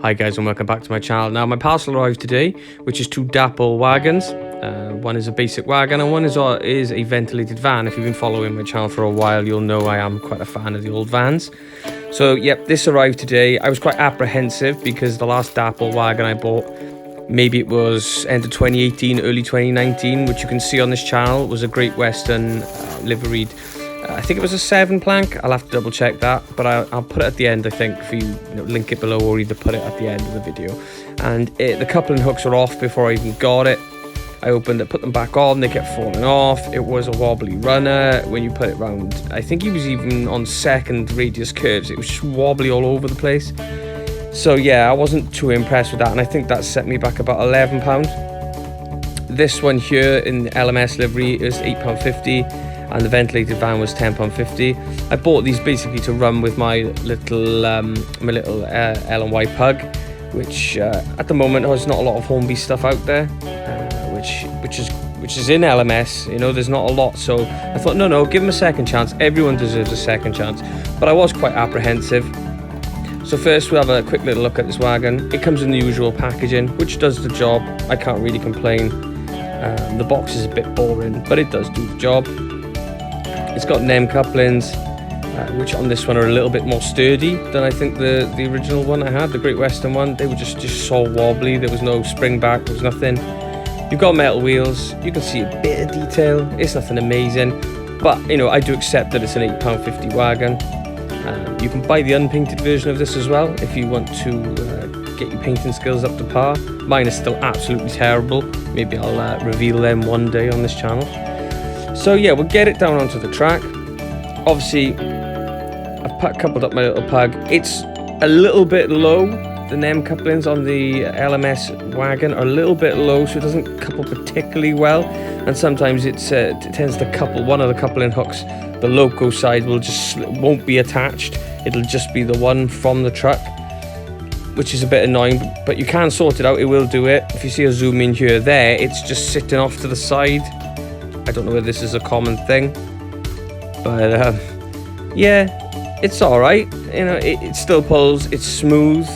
Hi guys and welcome back to my channel. Now my parcel arrived today, which is two Dapol wagons. One is a basic wagon and one is a ventilated van. If you've been following my channel for a while, you'll know I am quite a fan of the old vans. So yep, this arrived today. I was quite apprehensive because the last Dapol wagon I bought, maybe it was end of 2018, early 2019, which you can see on this channel, was a Great Western liveried. I think it was a 7 plank. I'll have to double check that, but I'll put it at the end, I think, for you, link it below or either put it at the end of the video. And the coupling hooks were off before I even got it. I opened it, put them back on, they kept falling off. It was a wobbly runner when you put it round. I think he was even on second radius curves. It was just wobbly all over the place. So yeah, I wasn't too impressed with that, and I think that set me back about £11. This one here in the LMS livery is £8.50. and the ventilated van was £10.50. I bought these basically to run with my little L&Y pug, which at the moment there's not a lot of Hornby stuff out there, which is in LMS. You know, there's not a lot, so I thought no, give them a second chance. Everyone deserves a second chance, but I was quite apprehensive. So first we'll have a quick little look at this wagon. It comes in the usual packaging, which does the job. I can't really complain. The box is a bit boring, but it does do the job. It's got NEM couplings, which on this one are a little bit more sturdy than I think the original one I had, the Great Western one. They were just so wobbly. There was no spring back, there was nothing. You've got metal wheels. You can see a bit of detail. It's nothing amazing, but you know, I do accept that it's an £8.50 wagon. You can buy the unpainted version of this as well if you want to get your painting skills up to par. Mine is still absolutely terrible. Maybe I'll reveal them one day on this channel. So yeah, we'll get it down onto the track. Obviously, I've coupled up my little pug. It's a little bit low. The NEM couplings on the LMS wagon are a little bit low, so it doesn't couple particularly well. And sometimes it tends to couple one of the coupling hooks. The loco side won't be attached. It'll just be the one from the truck, which is a bit annoying. But you can sort it out. It will do it. If you see a zoom in here, there, it's just sitting off to the side. I don't know whether this is a common thing, but yeah, it's all right. You know, it still pulls. It's smooth,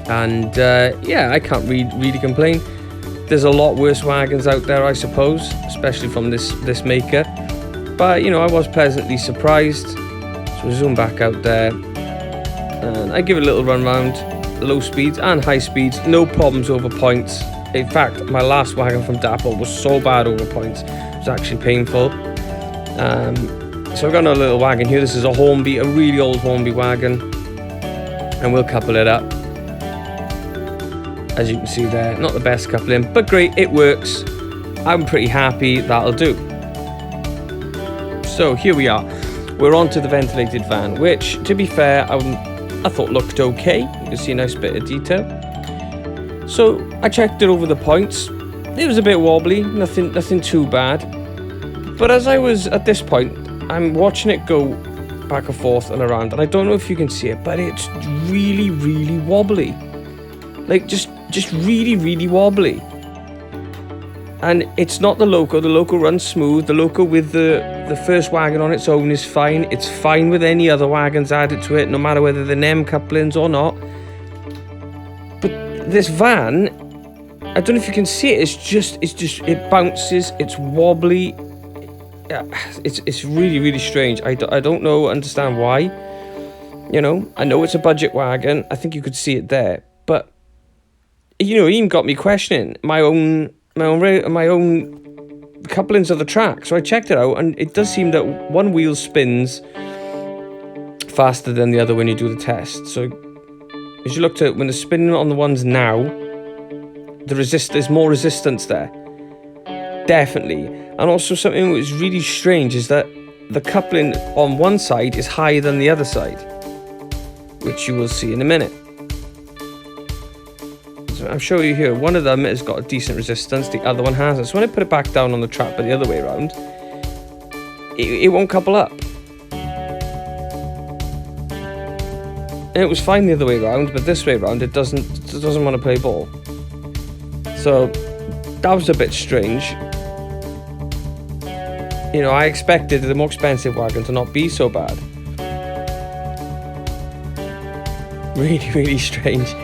and yeah, I can't really complain. There's a lot worse wagons out there, I suppose, especially from this maker. But you know, I was pleasantly surprised. So we'll zoom back out there, and I give it a little run round, low speeds and high speeds, no problems over points. In fact, my last wagon from Dapol was so bad over points, it was actually painful. So I've got another little wagon here. This is a Hornby, a really old Hornby wagon, and we'll couple it up. As you can see there, not the best coupling, but great, it works. I'm pretty happy, that'll do. So here we are. We're on to the ventilated van, which, to be fair, I thought looked okay. You can see a nice bit of detail. So I checked it over the points. It was a bit wobbly, nothing too bad. But as I was at this point, I'm watching it go back and forth and around, and I don't know if you can see it, but it's really wobbly. Like just really wobbly. And it's not the loco. The loco runs smooth. The loco with the first wagon on its own is fine. It's fine with any other wagons added to it, no matter whether they're NEM couplings or not. This van, I don't know if you can see it, it bounces, it's wobbly. Yeah, it's really strange. I don't understand why. You know, I know it's a budget wagon. I think you could see it there, but you know, it even got me questioning my own couplings of the track. So I checked it out, and it does seem that one wheel spins faster than the other when you do the test. So as you look at when they're spinning on the ones now, there's more resistance there, definitely. And also something that was really strange is that the coupling on one side is higher than the other side, which you will see in a minute. So I'll show you here. One of them has got a decent resistance, the other one hasn't. So when I put it back down on the track, but the other way around, it won't couple up. And it was fine the other way around, but this way around it doesn't want to play ball. So that was a bit strange. You know, I expected the more expensive wagon to not be so bad. really strange.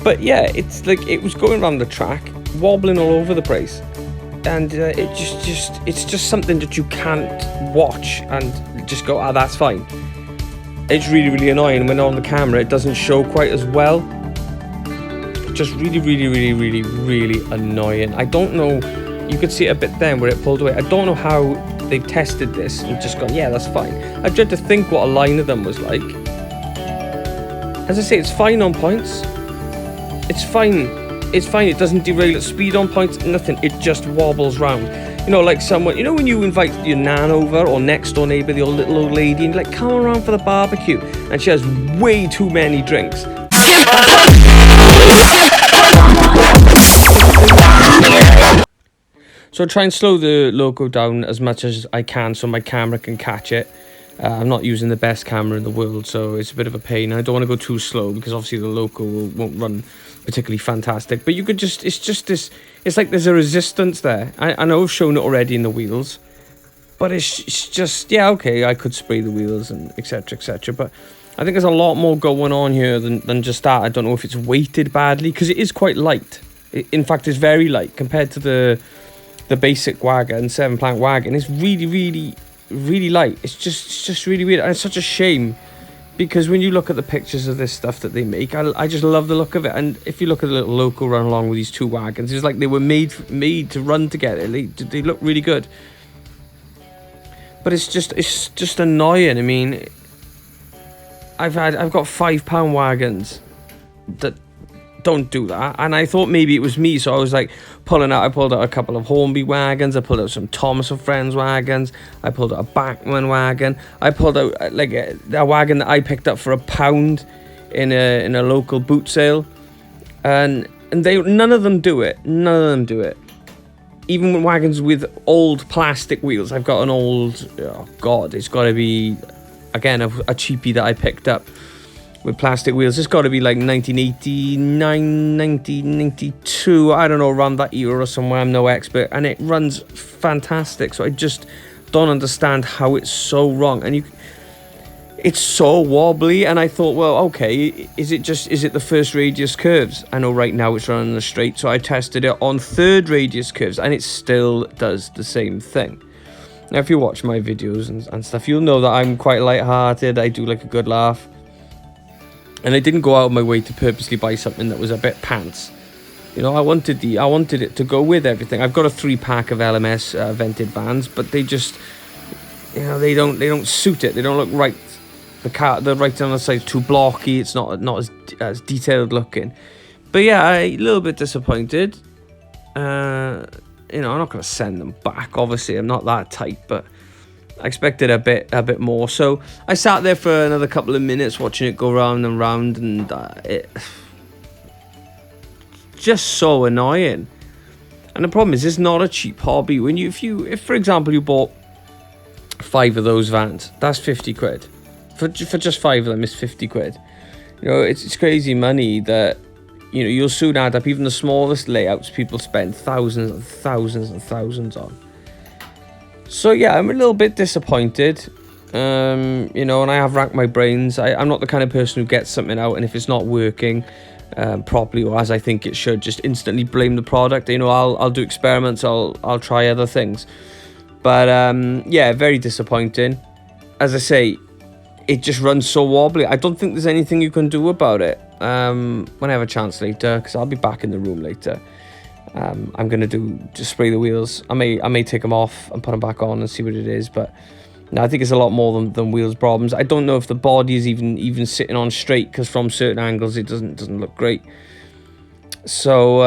But yeah, it's like it was going around the track, wobbling all over the place, and it's just something that you can't watch and just go, that's fine. It's really annoying when on the camera it doesn't show quite as well. Just really annoying. I don't know, you could see it a bit then where it pulled away. I don't know how they tested this and just gone, yeah, that's fine. I dread to think what a line of them was like. As I say, it's fine on points. It's fine. It's fine. It doesn't derail at speed on points, nothing. It just wobbles round. You know, like someone, you know, when you invite your nan over or next door neighbour, the old little old lady, and you're like, come around for the barbecue, and she has way too many drinks. So I try and slow the logo down as much as I can so my camera can catch it. I'm not using the best camera in the world, so it's a bit of a pain. I don't want to go too slow because obviously the logo won't run particularly fantastic. But you could just, it's just this, it's like there's a resistance there. I know I've shown it already in the wheels, but it's just, yeah, okay, I could spray the wheels and etc, etc. But I think there's a lot more going on here than just that. I don't know if it's weighted badly because it is quite light. In fact, it's very light compared to the basic wagon, 7-plank wagon. It's really light. It's just really weird, and it's such a shame because when you look at the pictures of this stuff that they make, I just love the look of it. And if you look at the little loco run along with these two wagons, it's like they were made to run together. They look really good, but it's just annoying. I mean, I've got £5 wagons that don't do that, and I thought maybe it was me, so I was like I pulled out a couple of Hornby wagons, I pulled out some Thomas and Friends wagons, I pulled out a Bachman wagon, I pulled out like a wagon that I picked up for £1 in a local boot sale, and none of them do it. Even with wagons with old plastic wheels. I've got an old, oh god, it's got to be again a cheapie that I picked up with plastic wheels. It's got to be like 1989, 1992, I don't know, around that era or somewhere. I'm no expert, and it runs fantastic. So I just don't understand how it's so wrong. And it's so wobbly, and I thought, well, okay, is it the first radius curves? I know right now it's running the straight, so I tested it on third radius curves, and it still does the same thing. Now, if you watch my videos and stuff, you'll know that I'm quite light-hearted. I do like a good laugh. And I didn't go out of my way to purposely buy something that was a bit pants. You know, I wanted it to go with everything. I've got a 3-pack of LMS vented vans, but they just, you know, they don't suit it. They don't look right. The writing on the side is too blocky. It's not as detailed looking. But yeah, a little bit disappointed. You know, I'm not going to send them back. Obviously, I'm not that tight, but I expected a bit more. So I sat there for another couple of minutes watching it go round and round, and it just so annoying. And the problem is, it's not a cheap hobby. When if for example you bought 5 of those vans, that's 50 quid. For just 5 of them is 50 quid. You know, it's crazy money that, you know, you'll soon add up. Even the smallest layouts people spend thousands and thousands and thousands on. So yeah, I'm a little bit disappointed, you know, and I have racked my brains. I'm not the kind of person who gets something out, and if it's not working properly or as I think it should, just instantly blame the product. You know, I'll do experiments, I'll try other things. But yeah, very disappointing. As I say, it just runs so wobbly. I don't think there's anything you can do about it. When I have a chance later, because I'll be back in the room later. I'm gonna just spray the wheels. I may take them off and put them back on and see what it is, but no, I think it's a lot more than wheels problems. I don't know if the body is even sitting on straight, because from certain angles it doesn't look great. So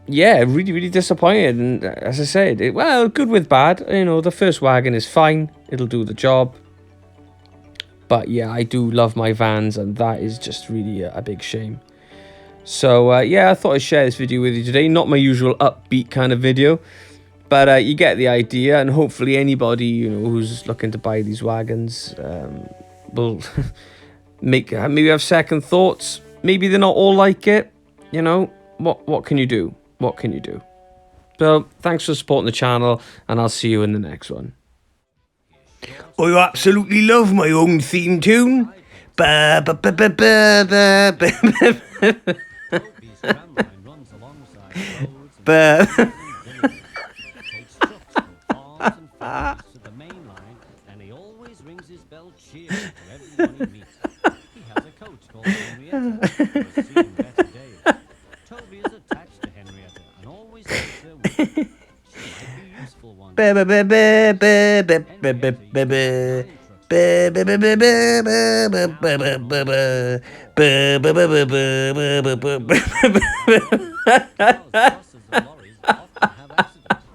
yeah, really disappointed. And as I said, well, good with bad. You know, the first wagon is fine, it'll do the job. But yeah, I do love my vans, and that is just really a big shame. So yeah, I thought I'd share this video with you today. Not my usual upbeat kind of video, but you get the idea. And hopefully anybody, you know, who's looking to buy these wagons will maybe have second thoughts. Maybe they're not all like it. You know, what can you do? What can you do? So thanks for supporting the channel, and I'll see you in the next one. I absolutely love my own theme tune. Ba, ba, ba, ba, ba, ba, ba, Toby's tramline runs alongside roads and ba. villages. Takes trucks from farms and farms to the main line, and he always rings his bell cheerfully to everyone he meets. He has a coach called Henrietta, who has seen better days. Toby is attached to Henrietta and always takes her with him. She might be useful one day. Ba, ba, ba, ba, ba, ba, ba, ba, Henrietta ba, used to ba. run 9 trucks Ba, for ba, ba, Toby, ba, ba, ba, but ba, now ba, she ba, only ba. uses 4. Ba, ba, ba, ba, ba, ba, ba, ba, ba, ba. Cars, buses, and lorries often have accidents.